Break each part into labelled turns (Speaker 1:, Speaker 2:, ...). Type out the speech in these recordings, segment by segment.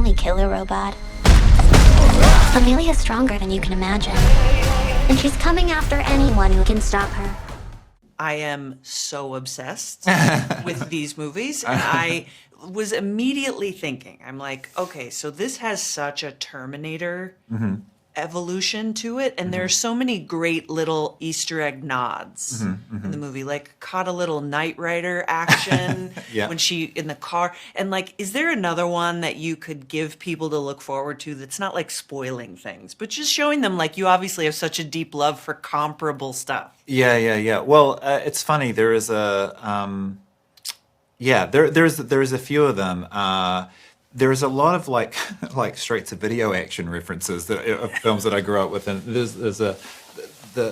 Speaker 1: only killer robot. Amelia's stronger than you can imagine. And she's coming after anyone who can stop her.
Speaker 2: I am so obsessed with these movies. And I was immediately thinking, I'm like, okay, so this has such a Terminator evolution to it. And there's so many great little Easter egg nods in the movie, like caught a little Knight Rider action when she in the car. And like, is there another one that you could give people to look forward to that's not like spoiling things, but just showing them like you obviously have such a deep love for comparable stuff?
Speaker 3: Yeah. Well, it's funny. There is a, there's a few of them. There's a lot of like straight to video action references that of films that I grew up with, and there's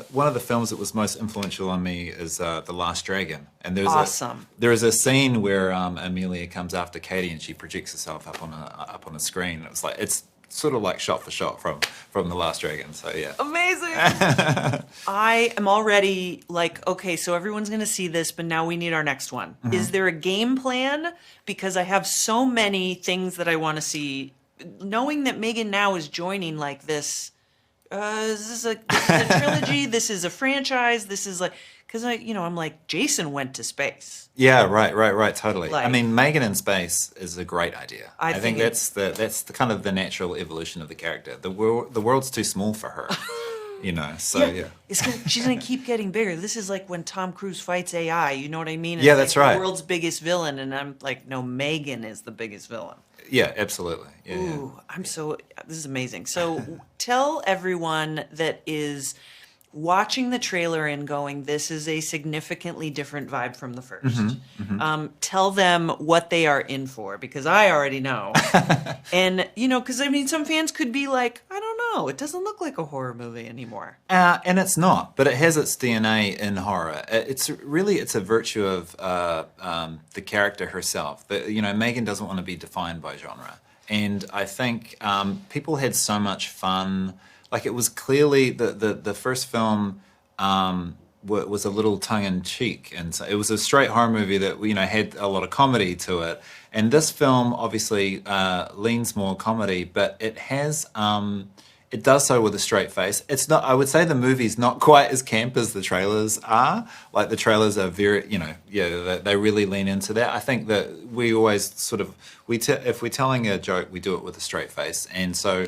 Speaker 3: one of the films that was most influential on me is The Last Dragon, and there's a scene where Amelia comes after Katie and she projects herself up on a screen. It was like it's sort of like shot for shot from The Last Dragon. So yeah,
Speaker 2: amazing. I am already like, okay, so everyone's gonna see this, but now we need our next one. Is there a game plan? Because I have so many things that I want to see. Knowing that M3gan now is joining like this, this is a trilogy. This is a franchise. This is like, because I'm like, Jason went to space.
Speaker 3: Yeah, right, totally.
Speaker 2: Like,
Speaker 3: I mean, M3gan in space is a great idea. I think that's the kind of the natural evolution of the character. The world's too small for her, So yeah.
Speaker 2: She's gonna keep getting bigger. This is like when Tom Cruise fights AI. You know what I mean?
Speaker 3: Yeah, that's right.
Speaker 2: The world's biggest villain, and I'm like, no, M3gan is the biggest villain.
Speaker 3: Yeah, absolutely. Yeah,
Speaker 2: Ooh, this is amazing. So tell everyone that is watching the trailer and going, this is a significantly different vibe from the first. Tell them what they are in for, because I already know. And, because I mean, some fans could be like, I don't know, it doesn't look like a horror movie anymore.
Speaker 3: And it's not, but it has its DNA in horror. It's a virtue of the character herself. M3gan doesn't want to be defined by genre. And I think people had so much fun. Like, it was clearly the first film was a little tongue-in-cheek, and so it was a straight horror movie that had a lot of comedy to it. And this film obviously leans more comedy, but it has it does so with a straight face. It's not. I would say the movie's not quite as camp as the trailers are. Like, the trailers are very, they really lean into that. I think that we always sort of if we're telling a joke, we do it with a straight face, and so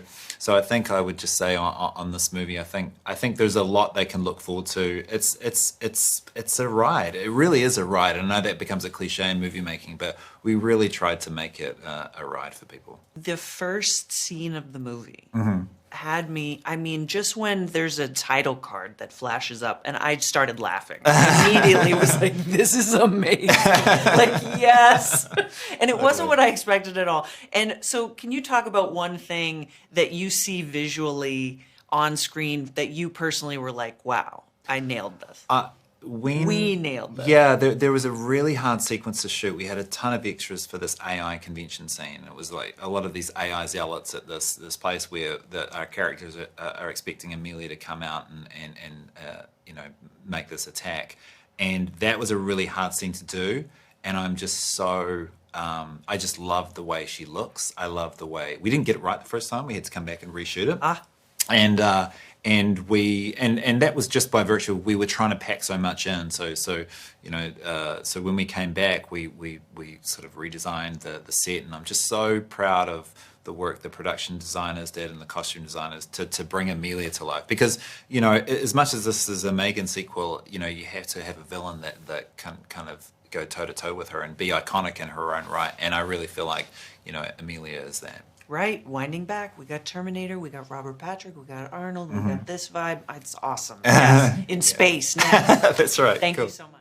Speaker 3: I think I would just say on this movie, I think there's a lot they can look forward to. It's a ride. It really is a ride. I know that becomes a cliche in movie making, but we really tried to make it a ride for people.
Speaker 2: The first scene of the movie had me, just when there's a title card that flashes up, and I started laughing. I immediately was like, this is amazing. Like, yes. And it wasn't what I expected at all. And so can you talk about one thing that you see visually on screen that you personally were like, wow, I nailed this? We nailed this.
Speaker 3: Yeah, there was a really hard sequence to shoot. We had a ton of extras for this AI convention scene. It was like a lot of these AI zealots at this place where our characters are expecting Amelia to come out and make this attack. And that was a really hard scene to do. And I'm just so... I just love the way she looks. I love the way... We didn't get it right the first time. We had to come back and reshoot it. And that was just by virtue of we were trying to pack so much in. So when we came back, we sort of redesigned the set, and I'm just so proud of the work the production designers did and the costume designers to bring Amelia to life. Because as much as this is a M3gan sequel, you have to have a villain that can kind of go toe to toe with her and be iconic in her own right. And I really feel like Amelia is that.
Speaker 2: Right, winding back, we got Terminator, we got Robert Patrick, we got Arnold, we got this vibe. It's awesome. Yes. In space now.
Speaker 3: That's right.
Speaker 2: Thank you so much.